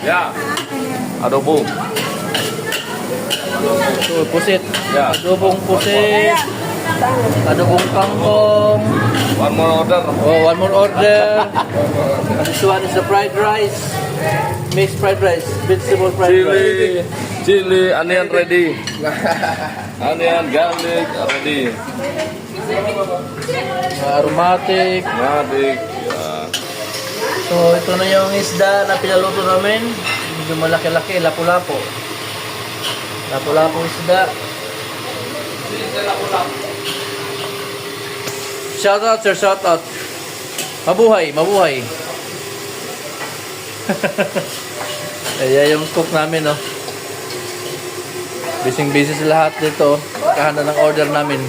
Ya. Adobo. So, pusit. Ya. Adobong pusit. Adobong kangkong. One more order. Oh, one more order. This one is the fried rice. Mixed fried rice. Vegetable fried rice. Chili, onion ready. Onion, garlic ready. Aromatic. Garlic. Ya. So, ito na yung isda na pinaluto namin. Medyo malaki-laki, lapu-lapo. Lapu-lapo isda. Shout out, sir, shout out. Mabuhay, mabuhay. Ayan yung cook namin, no. Busy-busy sa lahat dito. Kahanda ng order namin.